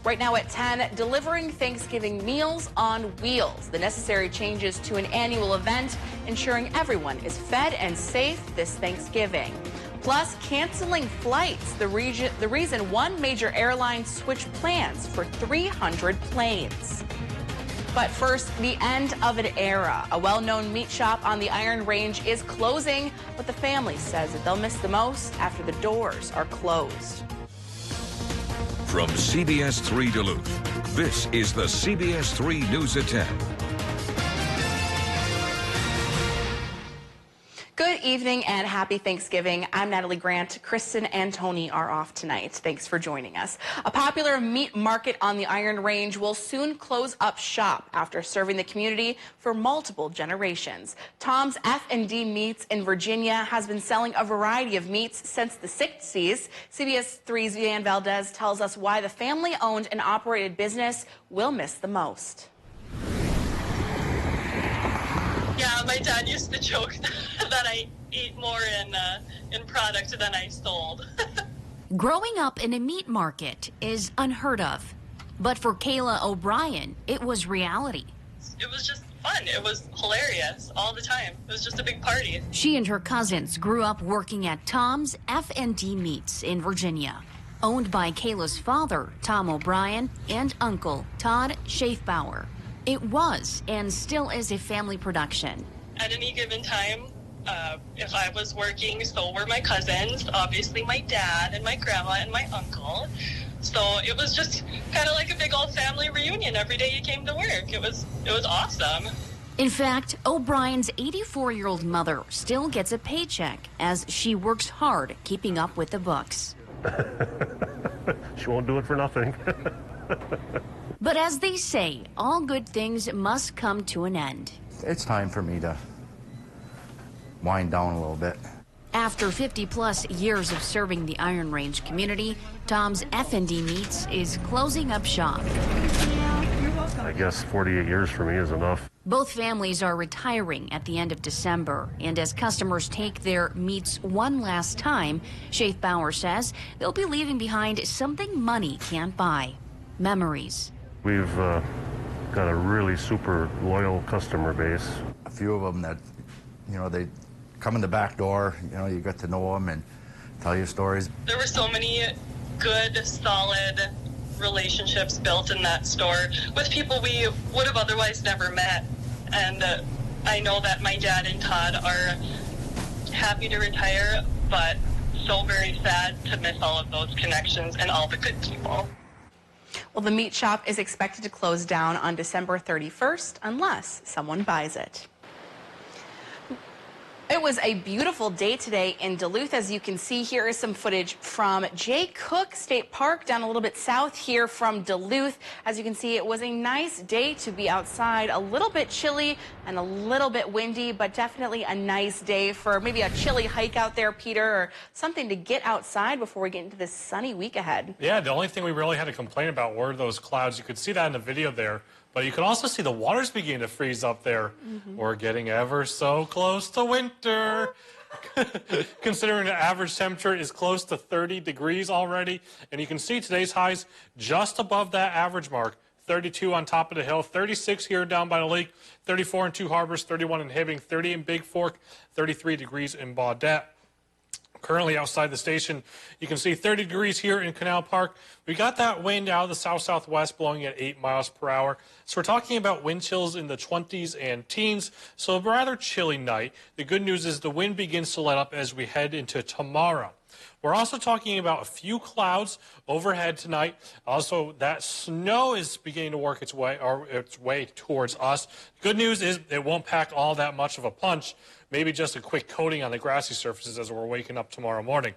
Right now at 10, delivering Thanksgiving meals on wheels. The necessary changes to an annual event, ensuring everyone is fed and safe this Thanksgiving. Plus, canceling flights. The reason one major airline switched plans for 300 planes. But first, the end of an era. A well-known meat shop on the Iron Range is closing, but the family says that they'll miss the most after the doors are closed. From CBS3 Duluth, this is the CBS3 News at 10. Good evening and happy Thanksgiving. I'm Natalie Grant. Kristen and Tony are off tonight. Thanks for joining us. A popular meat market on the Iron Range will soon close up shop after serving the community for multiple generations. Tom's F&D Meats in Virginia has been selling a variety of meats since the 60s. CBS3's Van Valdez tells us why the family-owned and operated business will miss the most. Yeah, my dad used to joke that I ate more in product than I sold. Growing up in a meat market is unheard of. But for Kayla O'Brien, it was reality. It was just fun. It was hilarious all the time. It was just a big party. She and her cousins grew up working at Tom's F&D Meats in Virginia, owned by Kayla's father, Tom O'Brien, and uncle, Todd Schaefbauer. It was and still is a family production. At any given time, if I was working, so were my cousins, obviously my dad and my grandma and my uncle. So it was just kind of like a big old family reunion every day you came to work. It was awesome. In fact, O'Brien's 84-year-old mother still gets a paycheck as she works hard keeping up with the books. She won't do it for nothing. But as they say, all good things must come to an end. It's time for me to wind down a little bit. After 50-plus years of serving the Iron Range community, Tom's F&D Meats is closing up shop. I guess 48 years for me is enough. Both families are retiring at the end of December, and as customers take their meats one last time, Schaefbauer says they'll be leaving behind something money can't buy: memories. We've got a really super loyal customer base. A few of them that, they come in the back door, you get to know them and tell you stories. There were so many good, solid relationships built in that store with people we would have otherwise never met. And I know that my dad and Todd are happy to retire, but so very sad to miss all of those connections and all the good people. Well, the meat shop is expected to close down on December 31st unless someone buys it. It was a beautiful day today in Duluth. As you can see, here is some footage from Jay Cook State Park down a little bit south here from Duluth. As you can see, it was a nice day to be outside. A little bit chilly and a little bit windy, but definitely a nice day for maybe a chilly hike out there, Peter, or something to get outside before we get into this sunny week ahead. Yeah, the only thing we really had to complain about were those clouds. You could see that in the video there. But you can also see the water's beginning to freeze up there. We're getting ever so close to winter. Considering the average temperature is close to 30 degrees already. And you can see today's highs just above that average mark. 32 on top of the hill, 36 here down by the lake, 34 in Two Harbors, 31 in Hibbing, 30 in Big Fork, 33 degrees in Baudette. Currently outside the station, you can see 30 degrees here in Canal Park. We got that wind out of the south-southwest blowing at 8 miles per hour. So we're talking about wind chills in the 20s and teens, so a rather chilly night. The good news is the wind begins to let up as we head into tomorrow. We're also talking about a few clouds overhead tonight. Also, that snow is beginning to work its way towards us. Good news is it won't pack all that much of a punch. Maybe just a quick coating on the grassy surfaces as we're waking up tomorrow morning.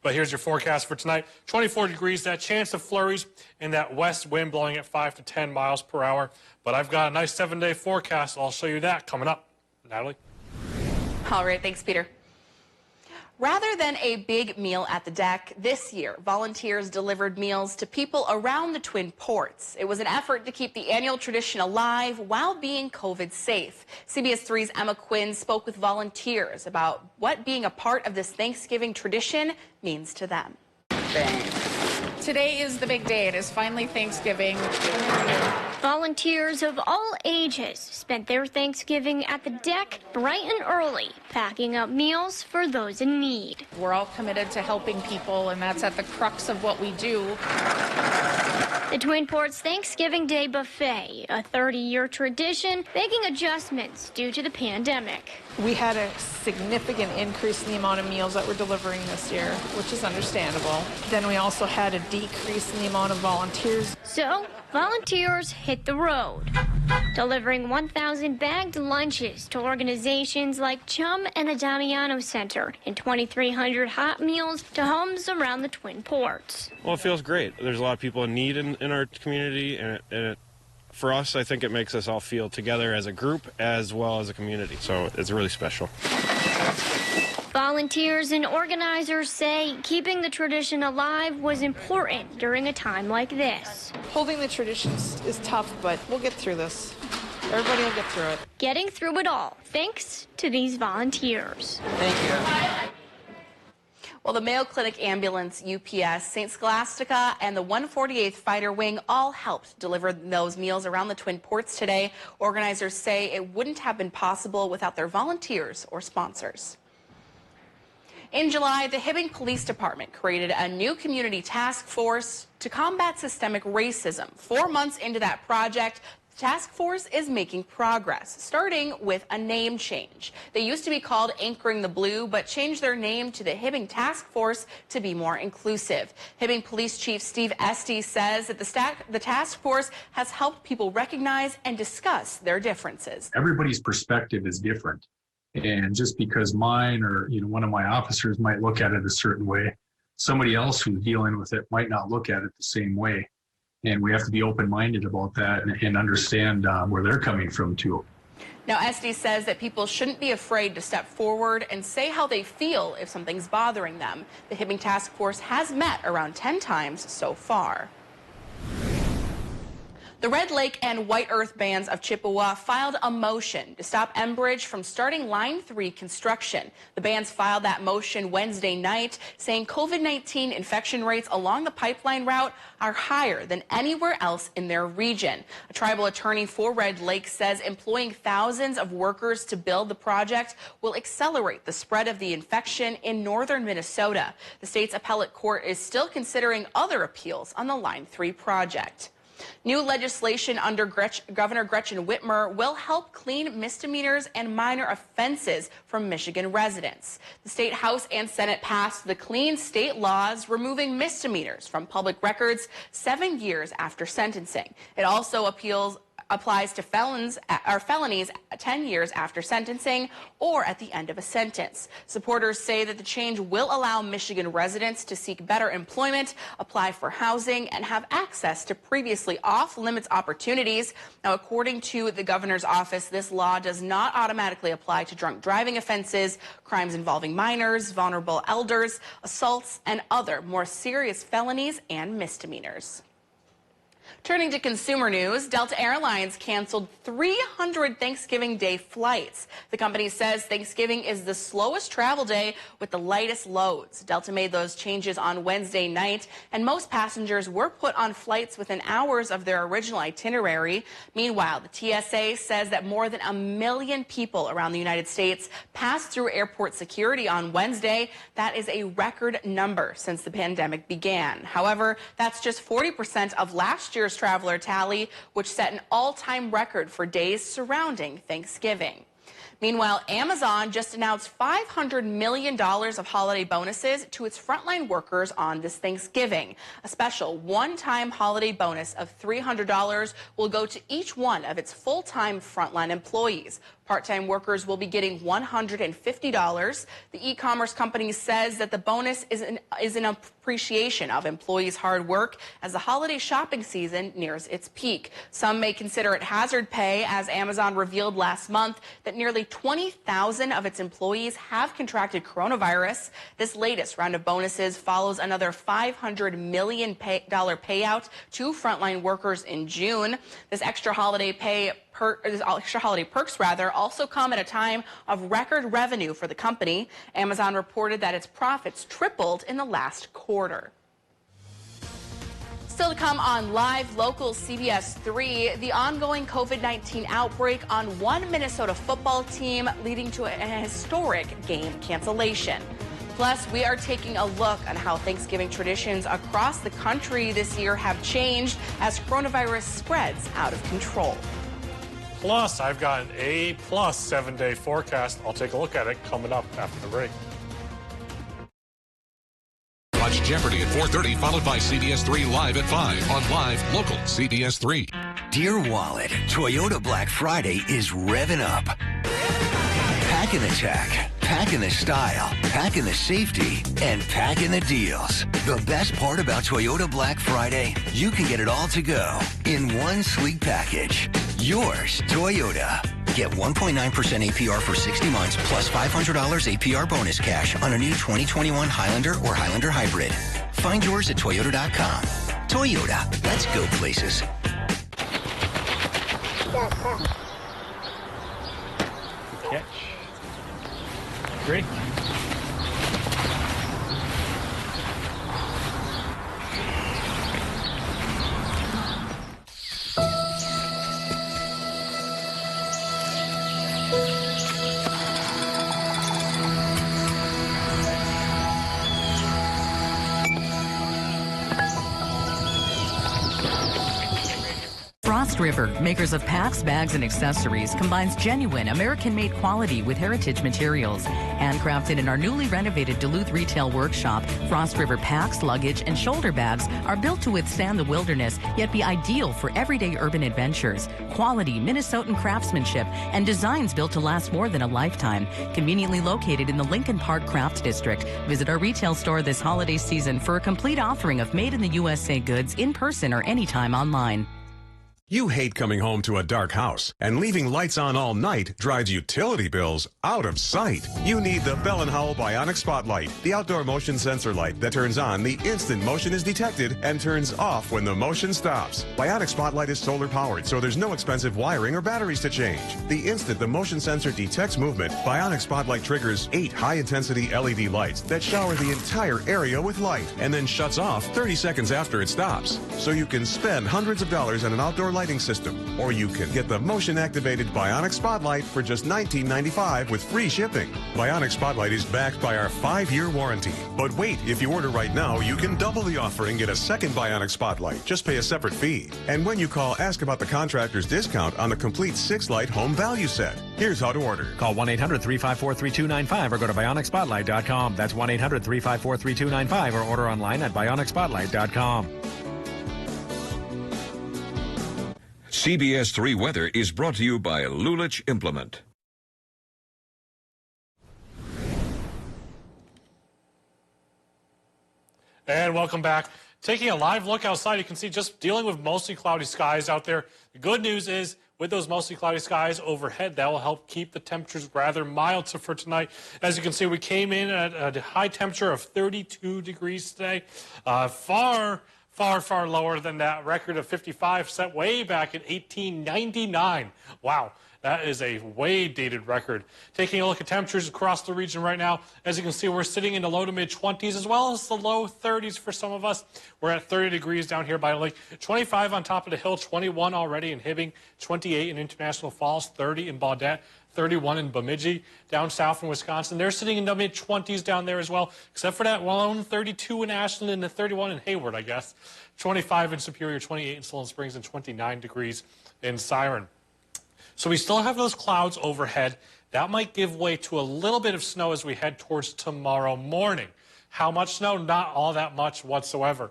But here's your forecast for tonight. 24 degrees, that chance of flurries, and that west wind blowing at 5 to 10 miles per hour. But I've got a nice 7-day forecast. I'll show you that coming up. Natalie? All right, thanks, Peter. Rather than a big meal at the deck, this year, volunteers delivered meals to people around the Twin Ports. It was an effort to keep the annual tradition alive while being COVID safe. CBS3's Emma Quinn spoke with volunteers about what being a part of this Thanksgiving tradition means to them. Thanks. Today is the big day. It is finally Thanksgiving. Volunteers of all ages spent their Thanksgiving at the deck bright and early, packing up meals for those in need. We're all committed to helping people, and that's at the crux of what we do. The Twin Ports Thanksgiving Day Buffet, a 30-year tradition, making adjustments due to the pandemic. We had a significant increase in the amount of meals that we're delivering this year, which is understandable. Then we also had a decrease in the amount of volunteers. So, volunteers hit the road, delivering 1,000 bagged lunches to organizations like Chum and the Damiano Center and 2,300 hot meals to homes around the Twin Ports. Well, it feels great. There's a lot of people in need in our community, and for us, I think it makes us all feel together as a group as well as a community. So it's really special. Volunteers and organizers say keeping the tradition alive was important during a time like this. Holding the traditions is tough, but we'll get through this. Everybody will get through it. Getting through it all thanks to these volunteers. Thank you. Well, the Mayo Clinic Ambulance, UPS, St. Scholastica, and the 148th Fighter Wing all helped deliver those meals around the Twin Ports today. Organizers say it wouldn't have been possible without their volunteers or sponsors. In July, the Hibbing Police Department created a new community task force to combat systemic racism. 4 months into that project, the task force is making progress, starting with a name change. They used to be called Anchoring the Blue, but changed their name to the Hibbing Task Force to be more inclusive. Hibbing Police Chief Steve Esty says that the task force has helped people recognize and discuss their differences. Everybody's perspective is different. And just because mine or one of my officers might look at it a certain way, somebody else who's dealing with it might not look at it the same way. And we have to be open-minded about that and understand where they're coming from too. Now, Esty says that people shouldn't be afraid to step forward and say how they feel if something's bothering them. The Hibbing Task Force has met around 10 times so far. The Red Lake and White Earth bands of Chippewa filed a motion to stop Enbridge from starting Line 3 construction. The bands filed that motion Wednesday night, saying COVID-19 infection rates along the pipeline route are higher than anywhere else in their region. A tribal attorney for Red Lake says employing thousands of workers to build the project will accelerate the spread of the infection in northern Minnesota. The state's appellate court is still considering other appeals on the Line 3 project. New legislation under Governor Gretchen Whitmer will help clean misdemeanors and minor offenses from Michigan residents. The state House and Senate passed the Clean State Laws, removing misdemeanors from public records 7 years after sentencing. It also applies to felonies 10 years after sentencing or at the end of a sentence. Supporters say that the change will allow Michigan residents to seek better employment, apply for housing, and have access to previously off-limits opportunities. Now, according to the governor's office, this law does not automatically apply to drunk driving offenses, crimes involving minors, vulnerable elders, assaults, and other more serious felonies and misdemeanors. Turning to consumer news, Delta Airlines canceled 300 Thanksgiving Day flights. The company says Thanksgiving is the slowest travel day with the lightest loads. Delta made those changes on Wednesday night, and most passengers were put on flights within hours of their original itinerary. Meanwhile, the TSA says that more than 1 million people around the United States passed through airport security on Wednesday. That is a record number since the pandemic began. However, that's just 40% of last year's traveler tally, which set an all-time record for days surrounding Thanksgiving. Meanwhile, Amazon just announced $500 million of holiday bonuses to its frontline workers on this Thanksgiving. A special one-time holiday bonus of $300 will go to each one of its full-time frontline employees. Part-time workers will be getting $150. The e-commerce company says that the bonus is an appreciation of employees' hard work as the holiday shopping season nears its peak. Some may consider it hazard pay, as Amazon revealed last month that nearly 20,000 of its employees have contracted coronavirus. This latest round of bonuses follows another $500 million payout to frontline workers in June. This extra holiday perks also come at a time of record revenue for the company. Amazon reported that its profits tripled in the last quarter. Still to come on Live Local CBS 3, the ongoing COVID-19 outbreak on one Minnesota football team leading to a historic game cancellation. Plus, we are taking a look at how Thanksgiving traditions across the country this year have changed as coronavirus spreads out of control. Plus, I've got an A-plus 7-day forecast. I'll take a look at it coming up after the break. Watch Jeopardy at 4:30, followed by CBS3 Live at 5 on Live Local CBS3. Dear Wallet, Toyota Black Friday is revving up. Packing the tech, packing the style, packing the safety, and packing the deals. The best part about Toyota Black Friday, you can get it all to go in one sleek package. Yours, Toyota. Get 1.9% APR for 60 months plus $500 APR bonus cash on a new 2021 Highlander or Highlander Hybrid. Find yours at Toyota.com. Toyota, let's go places. Catch. Ready? Frost River, makers of packs, bags, and accessories, combines genuine American-made quality with heritage materials. Handcrafted in our newly renovated Duluth retail workshop, Frost River packs, luggage, and shoulder bags are built to withstand the wilderness, yet be ideal for everyday urban adventures. Quality, Minnesotan craftsmanship, and designs built to last more than a lifetime. Conveniently located in the Lincoln Park Craft District. Visit our retail store this holiday season for a complete offering of made-in-the-USA goods in person or anytime online. You hate coming home to a dark house, and leaving lights on all night drives utility bills out of sight. You need the Bell & Howell Bionic Spotlight, the outdoor motion sensor light that turns on the instant motion is detected and turns off when the motion stops. Bionic Spotlight is solar powered, so there's no expensive wiring or batteries to change. The instant the motion sensor detects movement, Bionic Spotlight triggers 8 high-intensity LED lights that shower the entire area with light and then shuts off 30 seconds after it stops. So you can spend hundreds of dollars on an outdoor lighting system, or you can get the motion-activated Bionic Spotlight for just $19.95 with free shipping. Bionic Spotlight is backed by our 5-year warranty. But wait, if you order right now, you can double the offer and get a second Bionic Spotlight. Just pay a separate fee. And when you call, ask about the contractor's discount on the complete 6-light home value set. Here's how to order. Call 1-800-354-3295 or go to BionicSpotlight.com. That's 1-800-354-3295 or order online at BionicSpotlight.com. CBS3 Weather is brought to you by Lulich Implement. And welcome back. Taking a live look outside, you can see just dealing with mostly cloudy skies out there. The good news is, with those mostly cloudy skies overhead, that will help keep the temperatures rather mild for tonight. As you can see, we came in at a high temperature of 32 degrees today, far lower than that record of 55 set way back in 1899. Wow, that is a way dated record. Taking a look at temperatures across the region right now, as you can see, we're sitting in the low to mid 20s as well as the low 30s for some of us. We're at 30 degrees down here by the lake, 25 on top of the hill, 21 already in Hibbing, 28 in International Falls, 30 in Baudette, 31 in Bemidji, down south in Wisconsin. They're sitting in the mid-20s down there as well, except for that lone 32 in Ashland and the 31 in Hayward, I guess. 25 in Superior, 28 in Silent Springs, and 29 degrees in Siren. So we still have those clouds overhead. That might give way to a little bit of snow as we head towards tomorrow morning. How much snow? Not all that much whatsoever.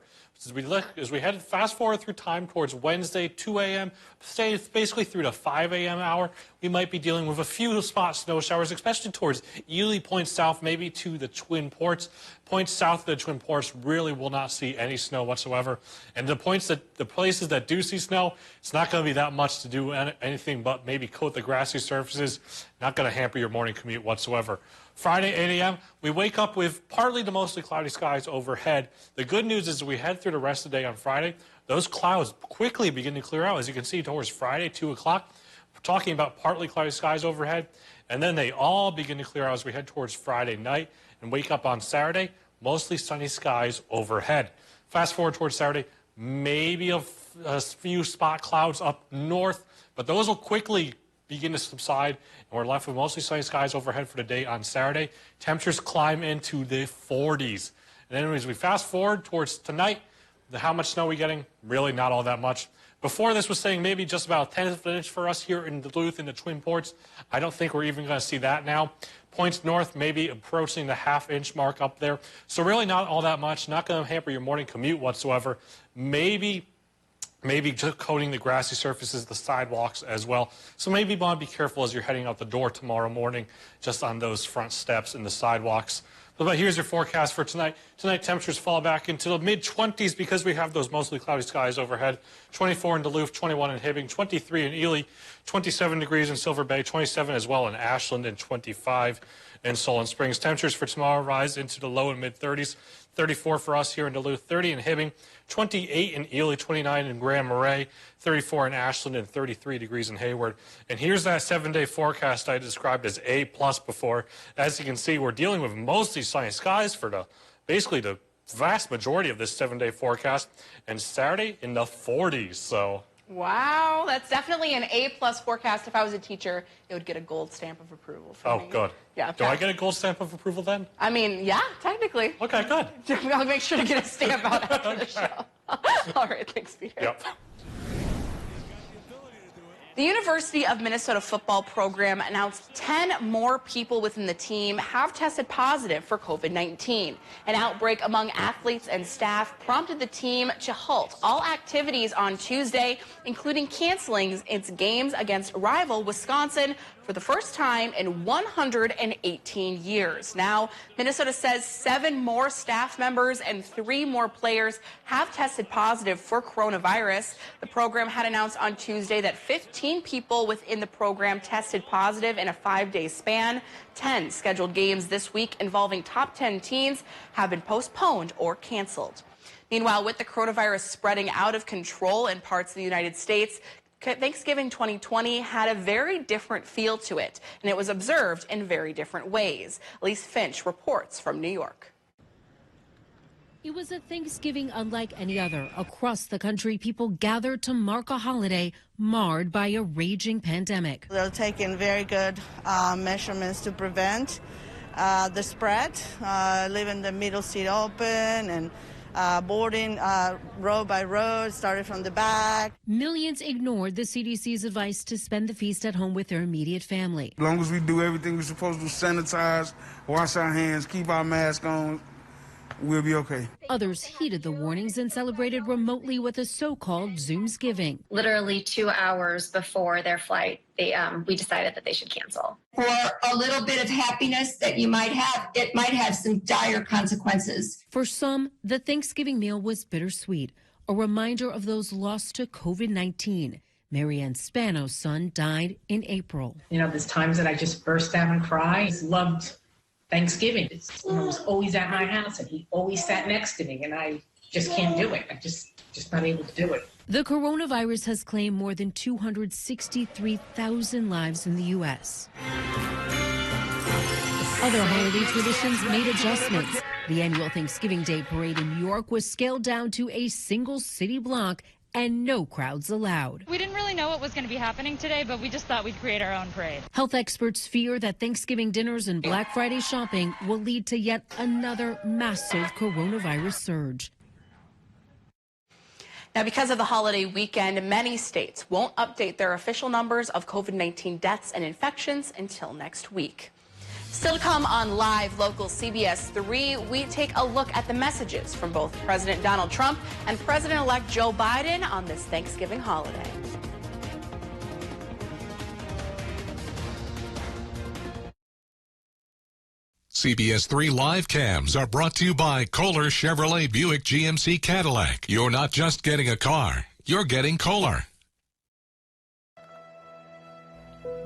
As we head fast forward through time towards Wednesday, 2 a.m., stay basically through to 5 a.m. hour, we might be dealing with a few spot snow showers, especially towards Ely, points south, maybe to the Twin Ports. Points south of the Twin Ports really will not see any snow whatsoever. And the places that do see snow, it's not going to be that much to do anything but maybe coat the grassy surfaces. Not going to hamper your morning commute whatsoever. Friday, 8 a.m., we wake up with partly to mostly cloudy skies overhead. The good news is we head through the rest of the day on Friday. Those clouds quickly begin to clear out. As you can see, towards Friday, 2 o'clock, we're talking about partly cloudy skies overhead. And then they all begin to clear out as we head towards Friday night and wake up on Saturday, mostly sunny skies overhead. Fast forward towards Saturday, maybe a few spot clouds up north, but those will quickly begin to subside, and we're left with mostly sunny skies overhead for the day on Saturday. Temperatures climb into the 40s. And then as we fast forward towards tonight, how much snow are we getting? Really not all that much. Before this was saying maybe just about a 10th of an inch for us here in Duluth in the Twin Ports. I don't think we're even going to see that now. Points north, maybe approaching the half-inch mark up there. So really not all that much. Not going to hamper your morning commute whatsoever. Maybe just coating the grassy surfaces, the sidewalks as well. So maybe you want to be careful as you're heading out the door tomorrow morning, just on those front steps and the sidewalks. But here's your forecast for tonight. Tonight, temperatures fall back into the mid-20s because we have those mostly cloudy skies overhead. 24 in Duluth, 21 in Hibbing, 23 in Ely, 27 degrees in Silver Bay, 27 as well in Ashland, and 25 in Solon Springs. Temperatures for tomorrow rise into the low and mid-30s. 34 for us here in Duluth, 30 in Hibbing, 28 in Ely, 29 in Grand Marais, 34 in Ashland, and 33 degrees in Hayward. And here's that 7-day forecast I described as A+ before. As you can see, we're dealing with mostly sunny skies for basically the vast majority of this 7-day forecast, and Saturday in the 40s. So. Wow, that's definitely an A+ forecast. If I was a teacher, it would get a gold stamp of approval from me. Oh, good. Yeah. Do I get a gold stamp of approval then? I mean, yeah, technically. Okay, good. I'll make sure to get a stamp out after the show. All right, thanks, Peter. Yep. The University of Minnesota football program announced 10 more people within the team have tested positive for COVID-19. An outbreak among athletes and staff prompted the team to halt all activities on Tuesday, including canceling its games against rival Wisconsin for the first time in 118 years. Now, Minnesota says 7 more staff members and 3 more players have tested positive for coronavirus. The program had announced on Tuesday that 15 people within the program tested positive in a 5-day span. 10 scheduled games this week involving top 10 teams have been postponed or canceled. Meanwhile, with the coronavirus spreading out of control in parts of the United States, Thanksgiving 2020 had a very different feel to it, and it was observed in very different ways. Elise Finch reports from New York. It was a Thanksgiving unlike any other. Across the country, people gathered to mark a holiday marred by a raging pandemic. They're taking very good measurements to prevent the spread, leaving the middle seat open and boarding row by row, started from the back. Millions ignored the CDC's advice to spend the feast at home with their immediate family. As long as we do everything we're supposed to do, sanitize, wash our hands, keep our mask on, we'll be okay. Others heeded the warnings and celebrated remotely with a so-called Zoomsgiving. Literally 2 hours before their flight, we decided that they should cancel. For a little bit of happiness that you might have, it might have some dire consequences. For some, the Thanksgiving meal was bittersweet, a reminder of those lost to COVID-19. Marianne Spano's son died in April. You know, there's times that I just burst down and cry. I loved Thanksgiving. It was always at my house, and he always sat next to me, and I just can't do it. I'm just not able to do it. The coronavirus has claimed more than 263,000 lives in the U.S. Other holiday traditions made adjustments. The annual Thanksgiving Day parade in New York was scaled down to a single city block and no crowds allowed. We didn't really know what was going to be happening today, but we just thought we'd create our own parade. Health experts fear that Thanksgiving dinners and Black Friday shopping will lead to yet another massive coronavirus surge. Now, because of the holiday weekend, many states won't update their official numbers of COVID-19 deaths and infections until next week. Still to come on Live Local CBS3, we take a look at the messages from both President Donald Trump and President-elect Joe Biden on this Thanksgiving holiday. CBS3 Live Cams are brought to you by Kohler Chevrolet Buick GMC Cadillac. You're not just getting a car, you're getting Kohler.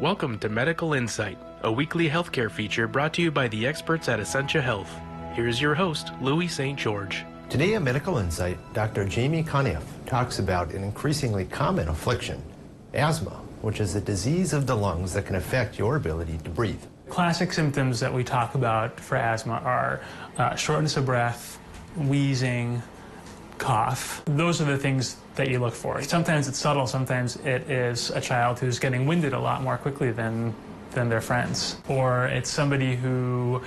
Welcome to Medical Insight, a weekly healthcare feature brought to you by the experts at Essentia Health. Here's your host, Louis St. George. Today on Medical Insight, Dr. Jamie Conniff talks about an increasingly common affliction, asthma, which is a disease of the lungs that can affect your ability to breathe. Classic symptoms that we talk about for asthma are shortness of breath, wheezing, cough. Those are the things that you look for. Sometimes it's subtle, sometimes it is a child who's getting winded a lot more quickly than their friends. Or it's somebody who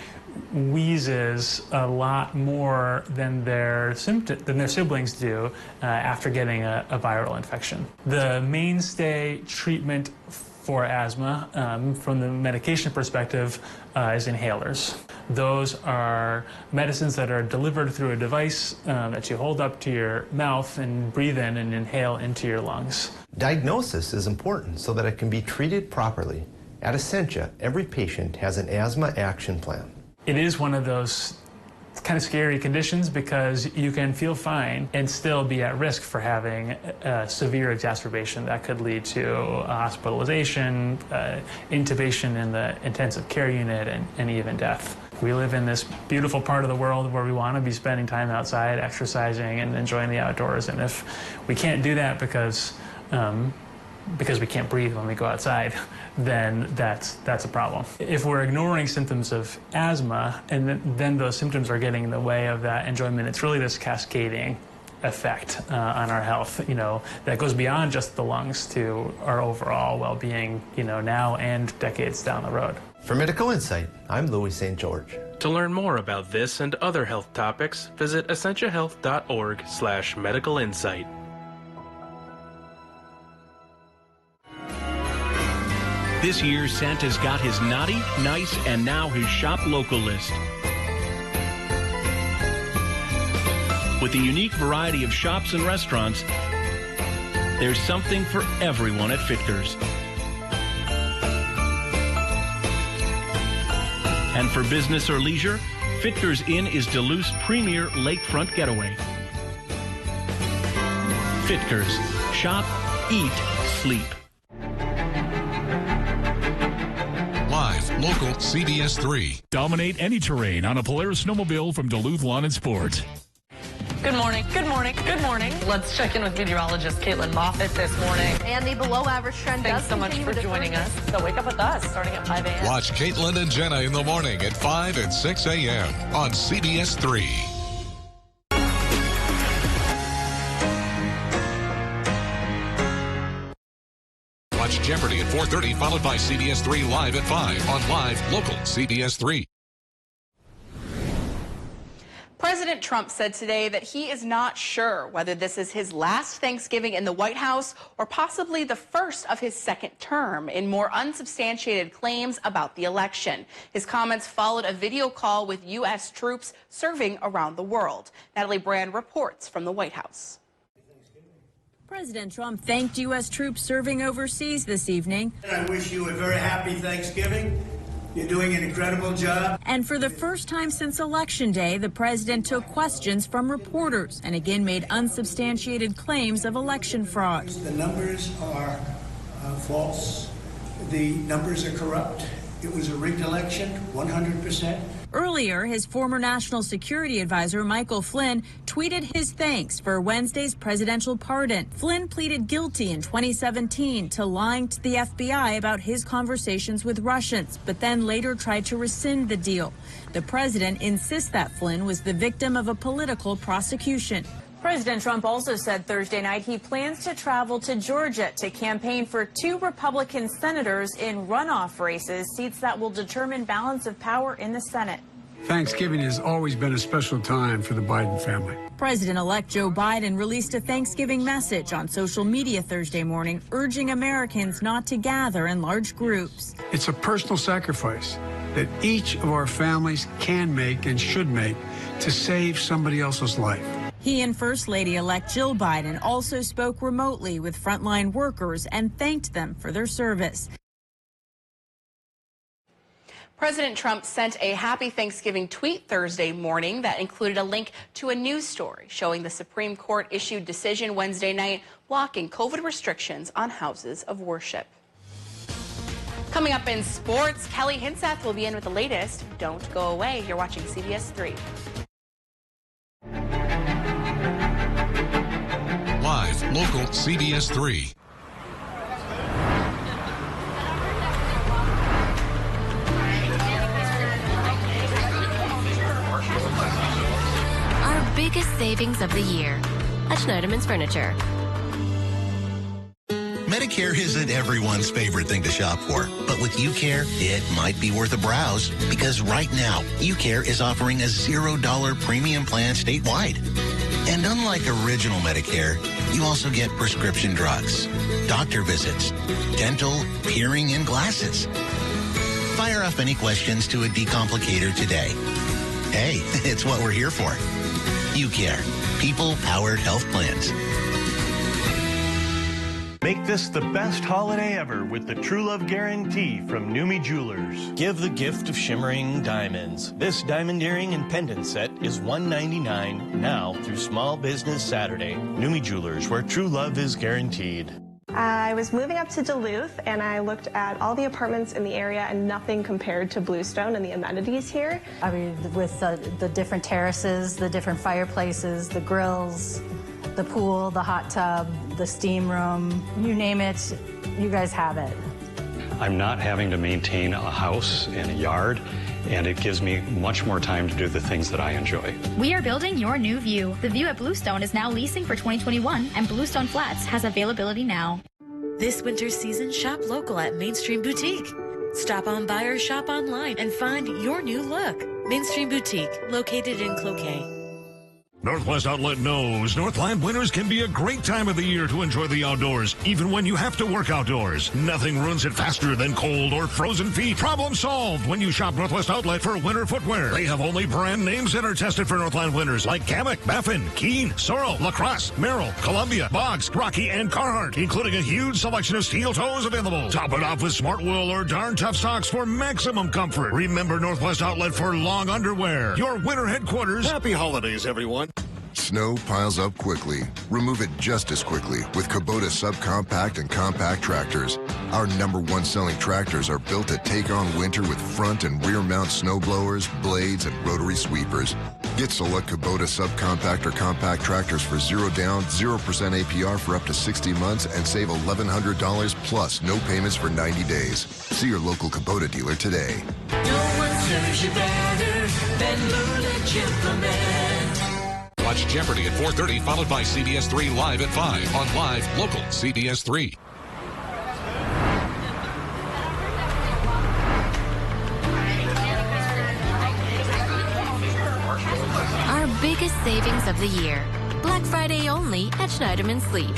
wheezes a lot more than their siblings do after getting a viral infection. The mainstay treatment for asthma, from the medication perspective, is inhalers. Those are medicines that are delivered through a device that you hold up to your mouth and breathe in and inhale into your lungs. Diagnosis is important so that it can be treated properly. At Essentia, every patient has an asthma action plan. It is one of those kind of scary conditions because you can feel fine and still be at risk for having a severe exacerbation that could lead to hospitalization, intubation in the intensive care unit, and even death. We live in this beautiful part of the world where we want to be spending time outside, exercising, and enjoying the outdoors. And if we can't do that because we can't breathe when we go outside, then that's a problem. If we're ignoring symptoms of asthma and then those symptoms are getting in the way of that enjoyment, it's really this cascading effect on our health, that goes beyond just the lungs to our overall well-being, now and decades down the road. For Medical Insight, I'm Louis St. George. To learn more about this and other health topics, visit essentiahealth.org/medical insight. This year, Santa's got his naughty, nice, and now his shop local list. With a unique variety of shops and restaurants, there's something for everyone at Fichters. And for business or leisure, Fichters Inn is Duluth's premier lakefront getaway. Fichters. Shop, eat, sleep. Live, local, CBS3. Dominate any terrain on a Polaris snowmobile from Duluth Lawn and Sports. Good morning. Good morning. Good morning. Let's check in with meteorologist Caitlin Moffitt this morning. And the below average trend Thanks so much for joining us. So wake up with us starting at 5 a.m. Watch Caitlin and Jenna in the morning at 5 and 6 a.m. on CBS3. Watch Jeopardy at 4:30, followed by CBS3 Live at 5 on Live, local, CBS3. President Trump said today that he is not sure whether this is his last Thanksgiving in the White House or possibly the first of his second term in more unsubstantiated claims about the election. His comments followed a video call with U.S. troops serving around the world. Natalie Brand reports from the White House. President Trump thanked U.S. troops serving overseas this evening. I wish you a very happy Thanksgiving. You're doing an incredible job. And for the first time since Election Day, the president took questions from reporters and again made unsubstantiated claims of election fraud. The numbers are false. The numbers are corrupt. It was a rigged election, 100%. Earlier, his former national security advisor, Michael Flynn, tweeted his thanks for Wednesday's presidential pardon. Flynn pleaded guilty in 2017 to lying to the FBI about his conversations with Russians, but then later tried to rescind the deal. The president insists that Flynn was the victim of a political prosecution. President Trump also said Thursday night he plans to travel to Georgia to campaign for 2 Republican senators in runoff races, seats that will determine balance of power in the Senate. Thanksgiving has always been a special time for the Biden family. President-elect Joe Biden released a Thanksgiving message on social media Thursday morning, urging Americans not to gather in large groups. It's a personal sacrifice that each of our families can make and should make to save somebody else's life. He and First Lady-elect Jill Biden also spoke remotely with frontline workers and thanked them for their service. President Trump sent a happy Thanksgiving tweet Thursday morning that included a link to a news story showing the Supreme Court issued decision Wednesday night blocking COVID restrictions on houses of worship. Coming up in sports, Kelly Hinseth will be in with the latest. Don't go away. You're watching CBS3. Live, local, CBS3. Our biggest savings of the year. at Schneiderman's Furniture. Medicare isn't everyone's favorite thing to shop for, but with UCare, it might be worth a browse because right now, UCare is offering a $0 premium plan statewide. And unlike original Medicare, you also get prescription drugs, doctor visits, dental, hearing, and glasses. Fire off any questions to a decomplicator today. Hey, it's what we're here for. UCare, people-powered health plans. Make this the best holiday ever with the True Love Guarantee from Numi Jewelers. Give the gift of shimmering diamonds. This diamond earring and pendant set is $199 now through Small Business Saturday. Numi Jewelers, where true love is guaranteed. I was moving up to Duluth, and I looked at all the apartments in the area, and nothing compared to Bluestone and the amenities here. I mean, with the different terraces, the different fireplaces, the grills, the pool, the hot tub, the steam room, you name it, you guys have it. I'm not having to maintain a house and a yard, and it gives me much more time to do the things that I enjoy. We are building your new view. The View at Bluestone is now leasing for 2021, and Bluestone Flats has availability now. This winter season, shop local at Mainstream Boutique. Stop on by or shop online and find your new look. Mainstream Boutique, located in Cloquet. Northwest Outlet knows Northland winters can be a great time of the year to enjoy the outdoors, even when you have to work outdoors. Nothing ruins it faster than cold or frozen feet. Problem solved when you shop Northwest Outlet for winter footwear. They have only brand names that are tested for Northland winters, like Kamek, Baffin, Keen, Sorrel, Lacrosse, Merrill, Columbia, Boggs, Rocky, and Carhartt, including a huge selection of steel toes available. Top it off with Smart Wool or Darn Tough socks for maximum comfort. Remember Northwest Outlet for long underwear. Your winter headquarters. Happy holidays, everyone. Snow piles up quickly. Remove it just as quickly with Kubota subcompact and compact tractors. Our #1 selling tractors are built to take on winter with front and rear mount snow blowers, blades, and rotary sweepers. Get select Kubota subcompact or compact tractors for 0 down, 0% APR for up to 60 months and save $1,100 plus no payments for 90 days. See your local Kubota dealer today. No one serves you better than Lulich Implement. Watch Jeopardy at 4:30, followed by CBS3 Live at 5 on Live Local CBS3. Our biggest savings of the year. Black Friday only at Schneiderman Sleep.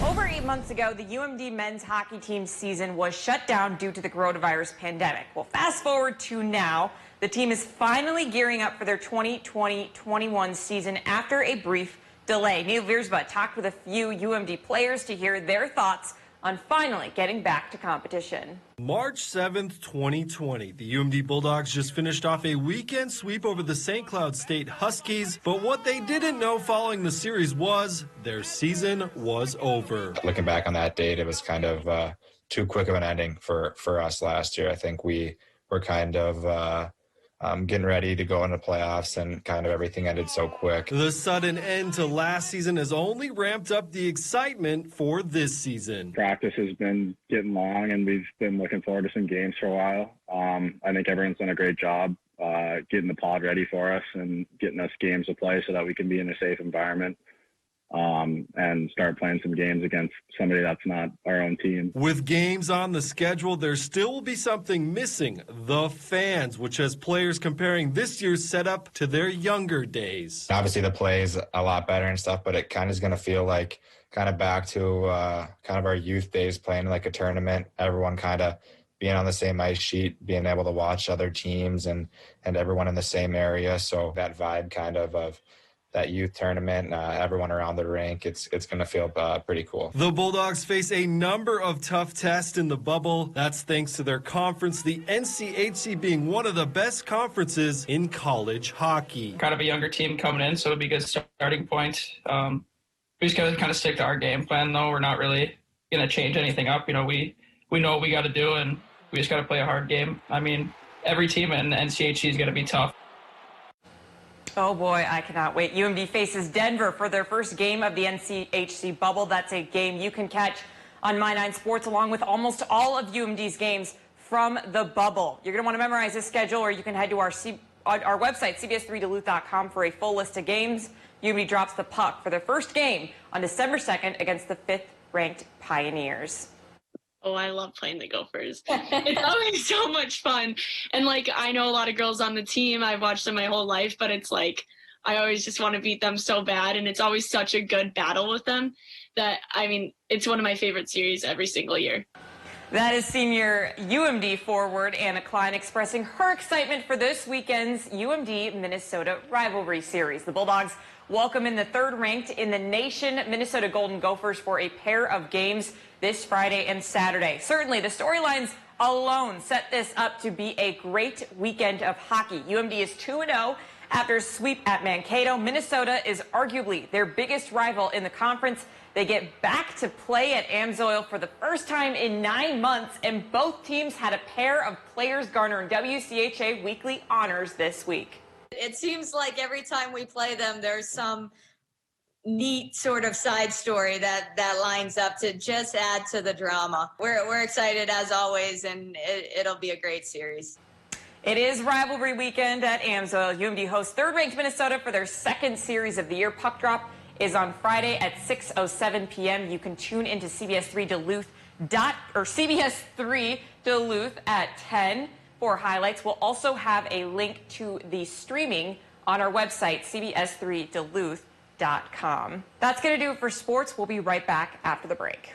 Over 8 months ago, the UMD men's hockey team's season was shut down due to the coronavirus pandemic. Well, fast forward to now. The team is finally gearing up for their 2020-21 season after a brief delay. Neil Viersma talked with a few UMD players to hear their thoughts on finally getting back to competition. March 7th, 2020. The UMD Bulldogs just finished off a weekend sweep over the St. Cloud State Huskies, but what they didn't know following the series was their season was over. Looking back on that date, it was kind of too quick of an ending for us last year. I think we were kind of getting ready to go into playoffs, and kind of everything ended so quick. The sudden end to last season has only ramped up the excitement for this season. Practice has been getting long, and we've been looking forward to some games for a while. I think everyone's done a great job getting the pod ready for us and getting us games to play so that we can be in a safe environment. And start playing some games against somebody that's not our own team. With games on the schedule, there still will be something missing, the fans, which has players comparing this year's setup to their younger days. Obviously, the play is a lot better and stuff, but it kind of is going to feel like kind of back to kind of our youth days, playing like a tournament, everyone kind of being on the same ice sheet, being able to watch other teams and everyone in the same area. So that vibe kind of that youth tournament, everyone around the rink, it's going to feel pretty cool. The Bulldogs face a number of tough tests in the bubble. That's thanks to their conference, the NCHC being one of the best conferences in college hockey. Kind of a younger team coming in, so it'll be a good starting point. We just got to kind of stick to our game plan, though. We're not really going to change anything up. You know, we know what we got to do, and we just got to play a hard game. I mean, every team in the NCHC is going to be tough. Oh boy, I cannot wait. UMD faces Denver for their first game of the NCHC bubble. That's a game you can catch on My9 Sports along with almost all of UMD's games from the bubble. You're going to want to memorize this schedule, or you can head to our our website, CBS3Duluth.com, for a full list of games. UMD drops the puck for their first game on December 2nd against the 5th-ranked Pioneers. Oh, I love playing the Gophers. It's always so much fun. And, like, I know a lot of girls on the team. I've watched them my whole life, but it's like I always just want to beat them so bad. And it's always such a good battle with them that, I mean, it's one of my favorite series every single year. That is senior UMD forward Anna Klein expressing her excitement for this weekend's UMD-Minnesota rivalry series. The Bulldogs welcome in the 3rd ranked in the nation Minnesota Golden Gophers for a pair of games this Friday and Saturday. Certainly, the storylines alone set this up to be a great weekend of hockey. UMD is 2-0 after a sweep at Mankato. Minnesota is arguably their biggest rival in the conference. They get back to play at Amsoil for the first time in 9 months, and both teams had a pair of players garnering WCHA weekly honors this week. It seems like every time we play them, there's some neat sort of side story that lines up to just add to the drama. We're excited as always, and it'll be a great series. It is rivalry weekend at Amsoil. UMD hosts 3rd-ranked Minnesota for their 2nd series of the year. Puck drop is on Friday at 6:07 p.m. You can tune into CBS3 Duluth CBS3 Duluth at 10 for highlights. We'll also have a link to the streaming on our website, CBS3Duluth.com. That's going to do it for sports. We'll be right back after the break.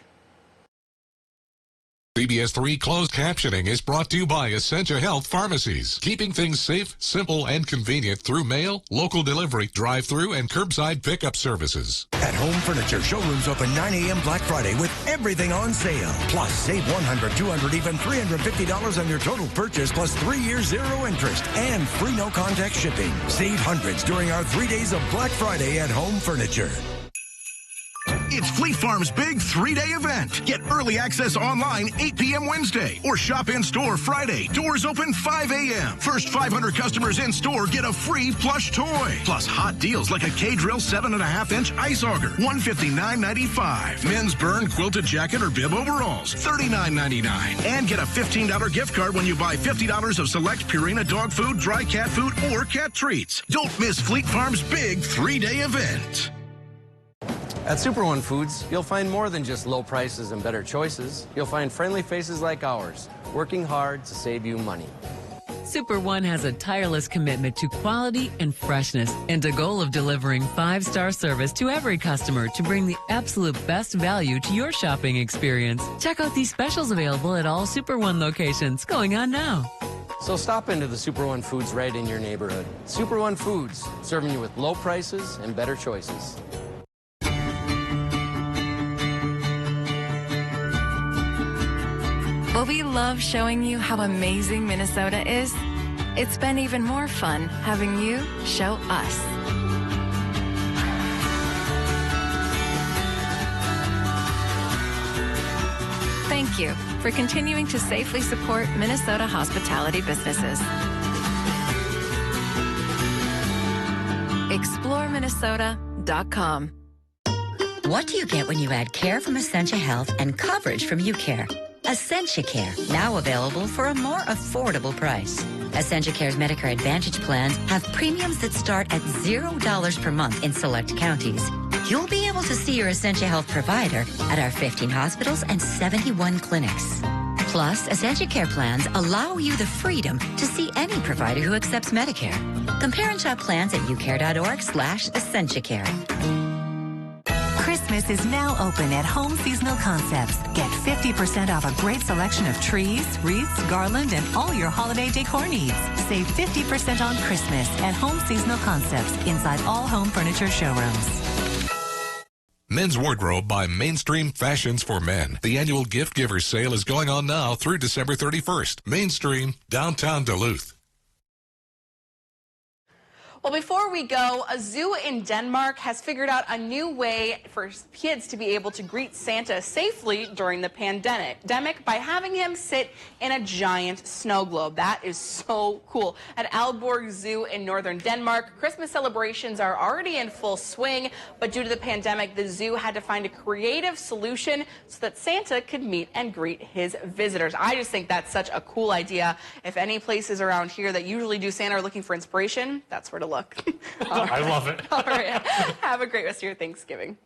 CBS3 Closed Captioning is brought to you by Essentia Health Pharmacies, keeping things safe, simple, and convenient through mail, local delivery, drive-through, and curbside pickup services. At Home Furniture, showrooms open 9 a.m. Black Friday with everything on sale. Plus, save $100, $200, even $350 on your total purchase, plus 3 years zero interest and free no-contact shipping. Save hundreds during our 3 days of Black Friday at Home Furniture. It's Fleet Farm's big 3-day event. Get early access online 8 p.m. Wednesday or shop in-store Friday. Doors open 5 a.m. First 500 customers in-store get a free plush toy. Plus hot deals like a K-Drill 7.5-inch ice auger, $159.95. Men's burn quilted jacket or bib overalls, $39.99. And get a $15 gift card when you buy $50 of select Purina dog food, dry cat food, or cat treats. Don't miss Fleet Farm's big 3-day event. At Super One Foods, you'll find more than just low prices and better choices. You'll find friendly faces like ours, working hard to save you money. Super One has a tireless commitment to quality and freshness and a goal of delivering 5-star service to every customer to bring the absolute best value to your shopping experience. Check out these specials available at all Super One locations going on now. So stop into the Super One Foods right in your neighborhood. Super One Foods, serving you with low prices and better choices. Well, we love showing you how amazing Minnesota is. It's been even more fun having you show us. Thank you for continuing to safely support Minnesota hospitality businesses. ExploreMinnesota.com. What do you get when you add care from Essentia Health and coverage from UCare? Essentia Care, now available for a more affordable price. Essentia Care's Medicare Advantage plans have premiums that start at $0 per month in select counties. You'll be able to see your Essentia Health provider at our 15 hospitals and 71 clinics. Plus, Essentia Care plans allow you the freedom to see any provider who accepts Medicare. Compare and shop plans at ucare.org/EssentiaCare. Christmas is now open at Home Seasonal Concepts. Get 50% off a great selection of trees, wreaths, garland, and all your holiday decor needs. Save 50% on Christmas at Home Seasonal Concepts inside all home furniture showrooms. Men's Wardrobe by Mainstream Fashions for Men. The annual Gift Givers sale is going on now through December 31st. Mainstream, downtown Duluth. Well, before we go, a zoo in Denmark has figured out a new way for kids to be able to greet Santa safely during the pandemic by having him sit in a giant snow globe. That is so cool. At Aalborg Zoo in northern Denmark, Christmas celebrations are already in full swing, but due to the pandemic, the zoo had to find a creative solution so that Santa could meet and greet his visitors. I just think that's such a cool idea. If any places around here that usually do Santa are looking for inspiration, that's where to look. I love it. All right. Have a great rest of your Thanksgiving.